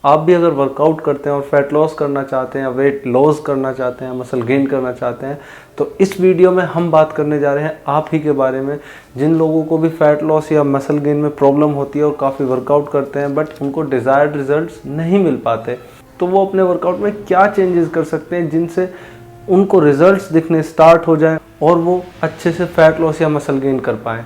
आप भी अगर वर्कआउट करते हैं और फैट लॉस करना चाहते हैं, वेट लॉस करना चाहते हैं, मसल गेन करना चाहते हैं, तो इस वीडियो में हम बात करने जा रहे हैं आप ही के बारे में, जिन लोगों को भी फैट लॉस या मसल गेन में प्रॉब्लम होती है और काफ़ी वर्कआउट करते हैं बट उनको डिज़ायर्ड रिजल्ट्स नहीं मिल पाते। तो वो अपने वर्कआउट में क्या चेंजेस कर सकते हैं जिनसे उनको रिजल्ट्स दिखने स्टार्ट हो जाएं और वो अच्छे से फैट लॉस या मसल गेन कर पाएँ।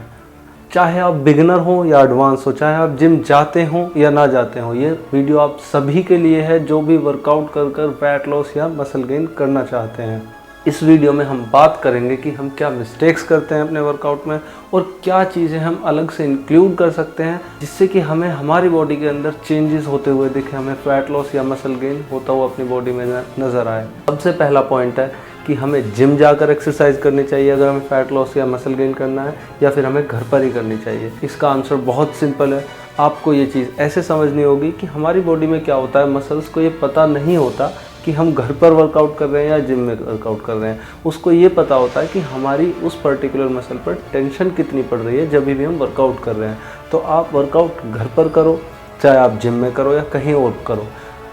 चाहे आप बिगिनर हो या एडवांस हो, चाहे आप जिम जाते हो या ना जाते हो, ये वीडियो आप सभी के लिए है जो भी वर्कआउट कर कर फैट लॉस या मसल गेन करना चाहते हैं। इस वीडियो में हम बात करेंगे कि हम क्या मिस्टेक्स करते हैं अपने वर्कआउट में और क्या चीज़ें हम अलग से इंक्लूड कर सकते हैं जिससे कि हमें हमारी बॉडी के अंदर चेंजेस होते हुए दिखे, हमें फैट लॉस या मसल गेन होता हुआ अपनी बॉडी में नज़र आए। सबसे पहला पॉइंट है कि हमें जिम जाकर एक्सरसाइज करनी चाहिए अगर हमें फैट लॉस या मसल गेन करना है, या फिर हमें घर पर ही करनी चाहिए। इसका आंसर बहुत सिंपल है। आपको ये चीज़ ऐसे समझनी होगी कि हमारी बॉडी में क्या होता है, मसल्स को ये पता नहीं होता कि हम घर पर वर्कआउट कर रहे हैं या जिम में वर्कआउट कर रहे हैं। उसको ये पता होता है कि हमारी उस पर्टिकुलर मसल पर टेंशन कितनी पड़ रही है जब भी हम वर्कआउट कर रहे हैं। तो आप वर्कआउट घर पर करो, चाहे आप जिम में करो या कहीं और करो,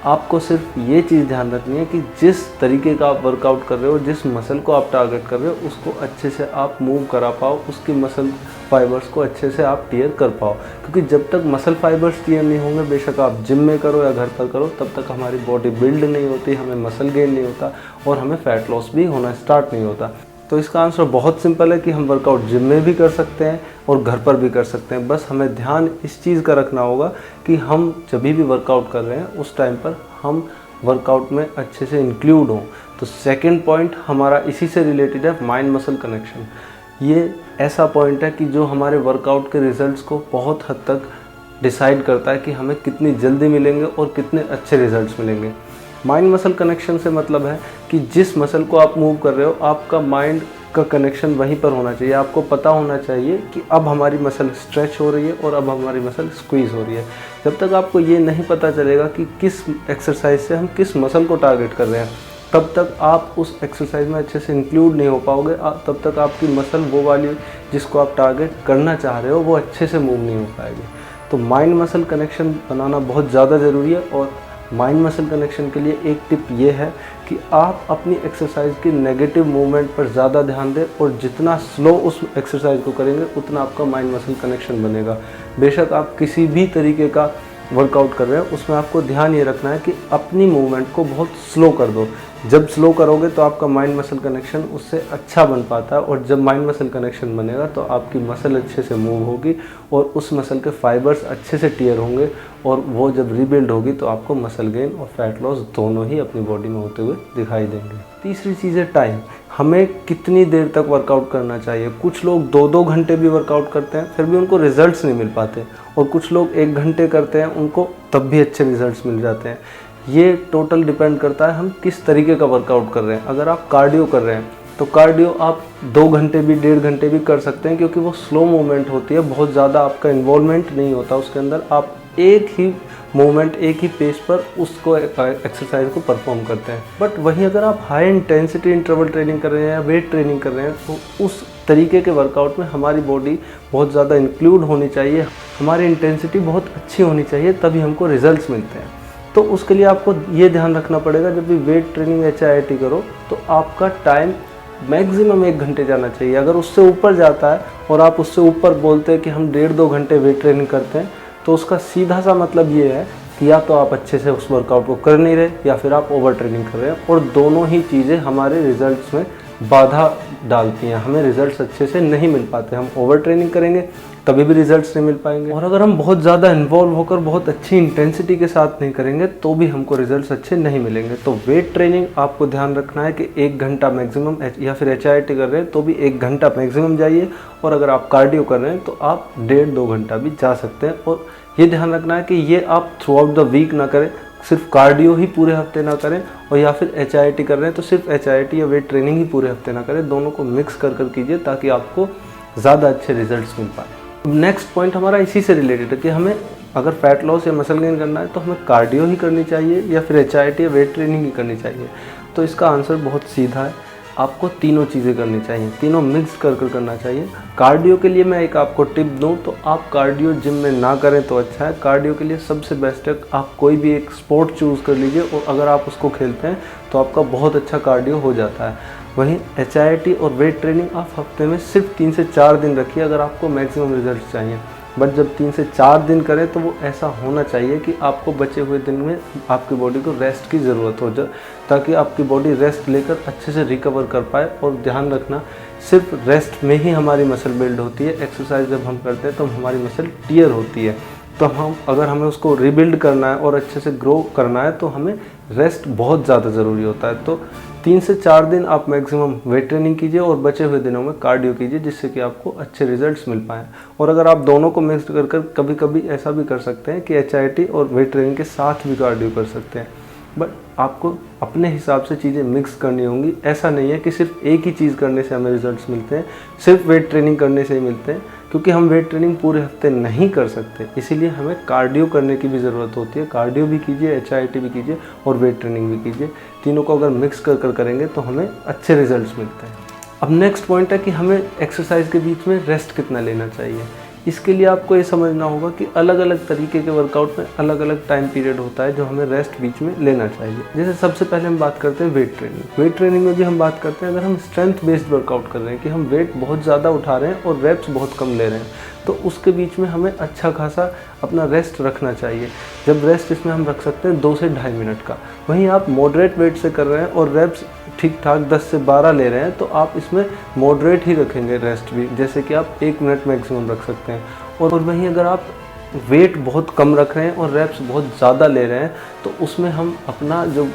आपको सिर्फ ये चीज़ ध्यान रखनी है कि जिस तरीके का आप वर्कआउट कर रहे हो, जिस मसल को आप टारगेट कर रहे हो, उसको अच्छे से आप मूव करा पाओ, उसकी मसल फाइबर्स को अच्छे से आप टीयर कर पाओ। क्योंकि जब तक मसल फाइबर्स टीयर नहीं होंगे, बेशक आप जिम में करो या घर पर करो, तब तक हमारी बॉडी बिल्ड नहीं होती, हमें मसल गेन नहीं होता और हमें फैट लॉस भी होना स्टार्ट नहीं होता। तो इसका आंसर बहुत सिंपल है कि हम वर्कआउट जिम में भी कर सकते हैं और घर पर भी कर सकते हैं। बस हमें ध्यान इस चीज़ का रखना होगा कि हम जब भी वर्कआउट कर रहे हैं उस टाइम पर हम वर्कआउट में अच्छे से इंक्लूड हों। तो सेकंड पॉइंट हमारा इसी से रिलेटेड है, माइंड मसल कनेक्शन। ये ऐसा पॉइंट है कि जो हमारे वर्कआउट के रिजल्ट्स को बहुत हद तक डिसाइड करता है कि हमें कितनी जल्दी मिलेंगे और कितने अच्छे रिजल्ट्स मिलेंगे। माइंड मसल कनेक्शन से मतलब है कि जिस मसल को आप मूव कर रहे हो, आपका माइंड का कनेक्शन वहीं पर होना चाहिए। आपको पता होना चाहिए कि अब हमारी मसल स्ट्रेच हो रही है और अब हमारी मसल स्क्वीज़ हो रही है। जब तक आपको ये नहीं पता चलेगा कि किस एक्सरसाइज से हम किस मसल को टारगेट कर रहे हैं, तब तक आप उस एक्सरसाइज में अच्छे से इंक्लूड नहीं हो पाओगे। तब तक आपकी मसल वो वाली जिसको आप टारगेट करना चाह रहे हो वो अच्छे से मूव नहीं हो पाएगी। तो माइंड मसल कनेक्शन बनाना बहुत ज़्यादा ज़रूरी है। और माइंड मसल कनेक्शन के लिए एक टिप ये है कि आप अपनी एक्सरसाइज की नेगेटिव मूवमेंट पर ज़्यादा ध्यान दें और जितना स्लो उस एक्सरसाइज को करेंगे उतना आपका माइंड मसल कनेक्शन बनेगा। बेशक आप किसी भी तरीके का वर्कआउट कर रहे हैं, उसमें आपको ध्यान ये रखना है कि अपनी मूवमेंट को बहुत स्लो कर दो। जब स्लो करोगे तो आपका माइंड मसल कनेक्शन उससे अच्छा बन पाता है और जब माइंड मसल कनेक्शन बनेगा तो आपकी मसल अच्छे से मूव होगी और उस मसल के फाइबर्स अच्छे से टीयर होंगे और वो जब रीबिल्ड होगी तो आपको मसल गेन और फैट लॉस दोनों ही अपनी बॉडी में होते हुए दिखाई देंगे। तीसरी चीज़ है टाइम। हमें कितनी देर तक वर्कआउट करना चाहिए। कुछ लोग 2-2 घंटे भी वर्कआउट करते हैं फिर भी उनको रिजल्ट्स नहीं मिल पाते, और कुछ लोग 1 घंटे करते हैं उनको तब भी अच्छे रिजल्ट्स मिल जाते हैं। ये टोटल डिपेंड करता है हम किस तरीके का वर्कआउट कर रहे हैं। अगर आप कार्डियो कर रहे हैं तो कार्डियो आप 2 घंटे भी 1.5 घंटे भी कर सकते हैं, क्योंकि वो स्लो मूवमेंट होती है, बहुत ज़्यादा आपका इन्वॉल्वमेंट नहीं होता उसके अंदर। आप एक ही मूवमेंट, एक ही पेस पर उसको एक्सरसाइज को परफॉर्म करते हैं। बट वहीं अगर आप हाई इंटेंसिटी इंटरवल ट्रेनिंग कर रहे हैं या वेट ट्रेनिंग कर रहे हैं तो उस तरीके के वर्कआउट में हमारी बॉडी बहुत ज़्यादा इंक्लूड होनी चाहिए, हमारी इंटेंसिटी बहुत अच्छी होनी चाहिए, तभी हमको रिजल्ट्स मिलते हैं। तो उसके लिए आपको ये ध्यान रखना पड़ेगा, जब भी वेट ट्रेनिंग HIIT करो तो आपका टाइम मैक्सिमम 1 घंटे जाना चाहिए। अगर उससे ऊपर जाता है और आप उससे ऊपर बोलते हैं कि हम 1.5-2 घंटे वेट ट्रेनिंग करते हैं, तो उसका सीधा सा मतलब ये है कि या तो आप अच्छे से उस वर्कआउट को कर नहीं रहे या फिर आप ओवर ट्रेनिंग कर रहे हैं, और दोनों ही चीज़ें हमारे रिजल्ट्स में बाधा डालती हैं। हमें रिजल्ट्स अच्छे से नहीं मिल पाते। हम ओवर ट्रेनिंग करेंगे तभी भी रिजल्ट्स नहीं मिल पाएंगे, और अगर हम बहुत ज़्यादा इन्वॉल्व होकर बहुत अच्छी इंटेंसिटी के साथ नहीं करेंगे तो भी हमको रिजल्ट्स अच्छे नहीं मिलेंगे। तो वेट ट्रेनिंग आपको ध्यान रखना है कि 1 घंटा मैक्सिमम, या फिर HIIT कर रहे हैं तो भी 1 घंटा मैक्सिमम जाइए, और अगर आप कार्डियो कर रहे हैं तो आप 1.5-2 घंटा भी जा सकते हैं। और ये ध्यान रखना है कि ये आप थ्रू आउट द वीक ना करें, सिर्फ कार्डियो ही पूरे हफ्ते ना करें, और या फिर HIIT कर रहे हैं तो सिर्फ HIIT या वेट ट्रेनिंग ही पूरे हफ्ते ना करें। दोनों को मिक्स कर कीजिए ताकि आपको ज़्यादा अच्छे रिजल्ट्स मिल पाए। नेक्स्ट पॉइंट हमारा इसी से रिलेटेड है कि हमें अगर फैट लॉस या मसल गेन करना है तो हमें कार्डियो ही करनी चाहिए या फिर HIIT या वेट ट्रेनिंग ही करनी चाहिए। तो इसका आंसर बहुत सीधा है। आपको तीनों चीज़ें करनी चाहिए, तीनों मिक्स कर करना चाहिए। कार्डियो के लिए मैं एक आपको टिप दूं तो आप कार्डियो जिम में ना करें तो अच्छा है। कार्डियो के लिए सबसे बेस्ट है आप कोई भी एक स्पोर्ट चूज़ कर लीजिए और अगर आप उसको खेलते हैं तो आपका बहुत अच्छा कार्डियो हो जाता है। वहीं HIIT और वेट ट्रेनिंग आप हफ्ते में सिर्फ 3 से 4 दिन रखिए अगर आपको मैक्सिमम रिजल्ट चाहिए। बट जब 3 से 4 दिन करें तो वो ऐसा होना चाहिए कि आपको बचे हुए दिन में आपकी बॉडी को रेस्ट की ज़रूरत हो जाए, ताकि आपकी बॉडी रेस्ट लेकर अच्छे से रिकवर कर पाए। और ध्यान रखना, सिर्फ रेस्ट में ही हमारी मसल बिल्ड होती है। एक्सरसाइज जब हम करते हैं तो हमारी मसल टियर होती है, तो अगर हमें उसको रिबिल्ड करना है और अच्छे से ग्रो करना है तो हमें रेस्ट बहुत ज़्यादा ज़रूरी होता है। तो 3 से 4 दिन आप मैक्सिमम वेट ट्रेनिंग कीजिए और बचे हुए दिनों में कार्डियो कीजिए, जिससे कि आपको अच्छे रिजल्ट्स मिल पाएँ। और अगर आप दोनों को मिक्स कर कभी कभी ऐसा भी कर सकते हैं कि HIIT और वेट ट्रेनिंग के साथ भी कार्डियो कर सकते हैं। बट आपको अपने हिसाब से चीज़ें मिक्स करनी होंगी। ऐसा नहीं है कि सिर्फ एक ही चीज़ करने से हमें रिजल्ट्स मिलते हैं, सिर्फ वेट ट्रेनिंग करने से ही मिलते हैं, क्योंकि हम वेट ट्रेनिंग पूरे हफ्ते नहीं कर सकते। इसीलिए हमें कार्डियो करने की भी ज़रूरत होती है। कार्डियो भी कीजिए, HIIT भी कीजिए और वेट ट्रेनिंग भी कीजिए। तीनों को अगर मिक्स कर करेंगे तो हमें अच्छे रिजल्ट्स मिलते हैं। अब नेक्स्ट पॉइंट है कि हमें एक्सरसाइज के बीच में रेस्ट कितना लेना चाहिए। इसके लिए आपको ये समझना होगा कि अलग अलग तरीके के वर्कआउट में अलग अलग टाइम पीरियड होता है जो हमें रेस्ट बीच में लेना चाहिए। जैसे सबसे पहले हम बात करते हैं वेट ट्रेनिंग। वेट ट्रेनिंग में भी हम बात करते हैं अगर हम स्ट्रेंथ बेस्ड वर्कआउट कर रहे हैं कि हम वेट बहुत ज़्यादा उठा रहे हैं और रेप्स बहुत कम ले रहे हैं, तो उसके बीच में हमें अच्छा खासा अपना रेस्ट रखना चाहिए। जब रेस्ट इसमें हम रख सकते हैं 2 से ढाई मिनट का। वहीं आप मॉडरेट वेट से कर रहे हैं और रेप्स ठीक ठाक 10 से 12 ले रहे हैं तो आप इसमें मॉडरेट ही रखेंगे रेस्ट भी, जैसे कि आप 1 मिनट मैक्सिमम रख सकते हैं। और वहीं अगर आप वेट बहुत कम रख रहे हैं और रेप्स बहुत ज़्यादा ले रहे हैं तो उसमें हम अपना जो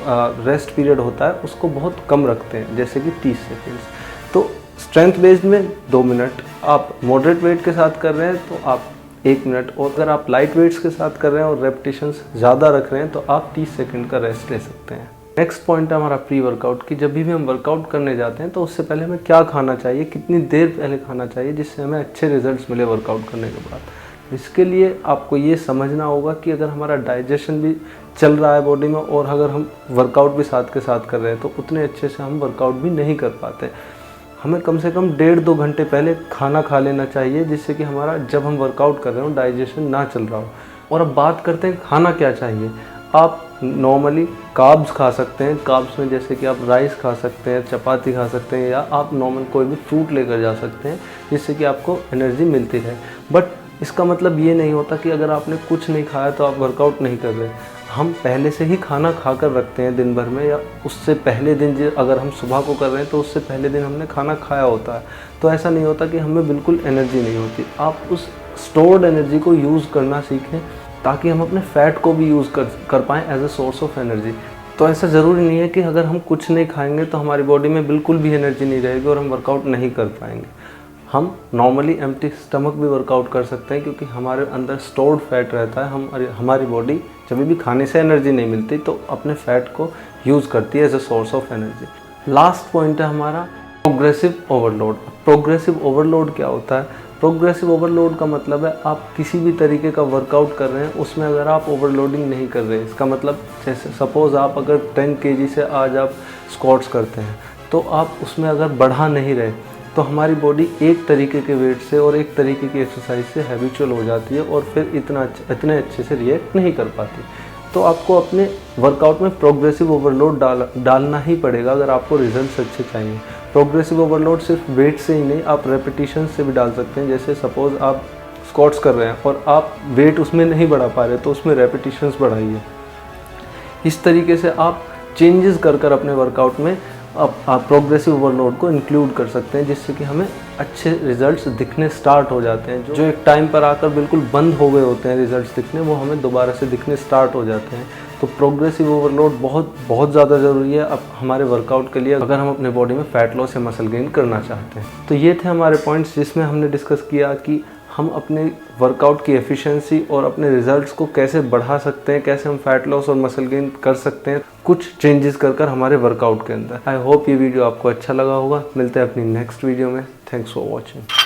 रेस्ट पीरियड होता है उसको बहुत कम रखते हैं, जैसे कि 30 सेकेंड्स। तो स्ट्रेंथ बेस्ड में 2 मिनट, आप मॉडरेट वेट के साथ कर रहे हैं तो आप 1 मिनट, और अगर आप लाइट वेट्स के साथ कर रहे हैं और रेपिटेशंस ज़्यादा रख रहे हैं तो आप 30 सेकंड का रेस्ट ले सकते हैं। नेक्स्ट पॉइंट है हमारा प्री वर्कआउट की। जब भी हम वर्कआउट करने जाते हैं तो उससे पहले हमें क्या खाना चाहिए, कितनी देर पहले खाना चाहिए जिससे हमें अच्छे रिजल्ट्स मिले वर्कआउट करने के बाद। इसके लिए आपको ये समझना होगा कि अगर हमारा डाइजेशन भी चल रहा है बॉडी में और अगर हम वर्कआउट भी साथ के साथ कर रहे हैं तो उतने अच्छे से हम वर्कआउट भी नहीं कर पाते। हमें कम से कम 1.5-2 घंटे पहले खाना खा लेना चाहिए, जिससे कि हमारा जब हम वर्कआउट कर रहे हो डाइजेशन ना चल रहा हो। और अब बात करते हैं खाना क्या चाहिए। आप नॉर्मली कार्ब्स खा सकते हैं। कार्ब्स में जैसे कि आप राइस खा सकते हैं, चपाती खा सकते हैं, या आप नॉर्मल कोई भी फ्रूट लेकर जा सकते हैं जिससे कि आपको एनर्जी मिलती रहे। बट इसका मतलब ये नहीं होता कि अगर आपने कुछ नहीं खाया तो आप वर्कआउट नहीं कर रहे। हम पहले से ही खाना खाकर रखते हैं दिन भर में, या उससे पहले दिन अगर हम सुबह को कर रहे हैं तो उससे पहले दिन हमने खाना खाया होता है। तो ऐसा नहीं होता कि हमें बिल्कुल एनर्जी नहीं होती। आप उस स्टोर्ड एनर्जी को यूज़ करना सीखें ताकि हम अपने फैट को भी यूज़ कर पाएँ as a source of energy. तो ऐसा ज़रूरी नहीं है कि अगर हम कुछ नहीं खाएंगे तो हमारी बॉडी में बिल्कुल भी एनर्जी नहीं रहेगी और हम वर्कआउट नहीं कर पाएंगे। हम नॉर्मली एम्प्टी स्टमक भी वर्कआउट कर सकते हैं, क्योंकि हमारे अंदर स्टोर्ड फैट रहता है। हमारी बॉडी जब भी खाने से एनर्जी नहीं मिलती तो अपने फैट को यूज़ करती है as a source of energy. Last point है हमारा प्रोग्रेसिव ओवरलोड। प्रोग्रेसिव ओवरलोड क्या होता है? प्रोग्रेसिव ओवरलोड का मतलब है आप किसी भी तरीके का वर्कआउट कर रहे हैं उसमें अगर आप ओवरलोडिंग नहीं कर रहे हैं। इसका मतलब जैसे सपोज़ आप अगर 10 kg से आज आप स्क्वाट्स करते हैं तो आप उसमें अगर बढ़ा नहीं रहे तो हमारी बॉडी एक तरीके के वेट से और एक तरीके की एक्सरसाइज से हैबिचुअल हो जाती है और फिर इतने अच्छे से रिएक्ट नहीं कर पाती। तो आपको अपने वर्कआउट में प्रोग्रेसिव ओवरलोड डालना ही पड़ेगा अगर आपको रिजल्ट्स अच्छे चाहिए। प्रोग्रेसिव ओवरलोड सिर्फ वेट से ही नहीं, आप रेपिटेशन से भी डाल सकते हैं। जैसे सपोज़ आप स्क्वाट्स कर रहे हैं और आप वेट उसमें नहीं बढ़ा पा रहे तो उसमें रेपिटेशंस बढ़ाइए। इस तरीके से आप चेंजेस कर अपने वर्कआउट में आप प्रोग्रेसिव ओवरलोड को इंक्लूड कर सकते हैं, जिससे कि हमें अच्छे रिजल्ट्स दिखने स्टार्ट हो जाते हैं। जो एक टाइम पर आकर बिल्कुल बंद हो गए होते हैं रिजल्ट्स दिखने, वो हमें दोबारा से दिखने स्टार्ट हो जाते हैं। तो प्रोग्रेसिव ओवरलोड बहुत ज़्यादा ज़रूरी है अब हमारे वर्कआउट के लिए, अगर हम अपने बॉडी में फैट लॉस या मसल गेन करना चाहते हैं। तो ये थे हमारे पॉइंट्स जिसमें हमने डिस्कस किया कि हम अपने वर्कआउट की एफिशिएंसी और अपने रिजल्ट्स को कैसे बढ़ा सकते हैं, कैसे हम फैट लॉस और मसल गेन कर सकते हैं कुछ चेंजेस कर हमारे वर्कआउट के अंदर। आई होप ये वीडियो आपको अच्छा लगा होगा। मिलते हैं अपनी नेक्स्ट वीडियो में। Thanks for watching.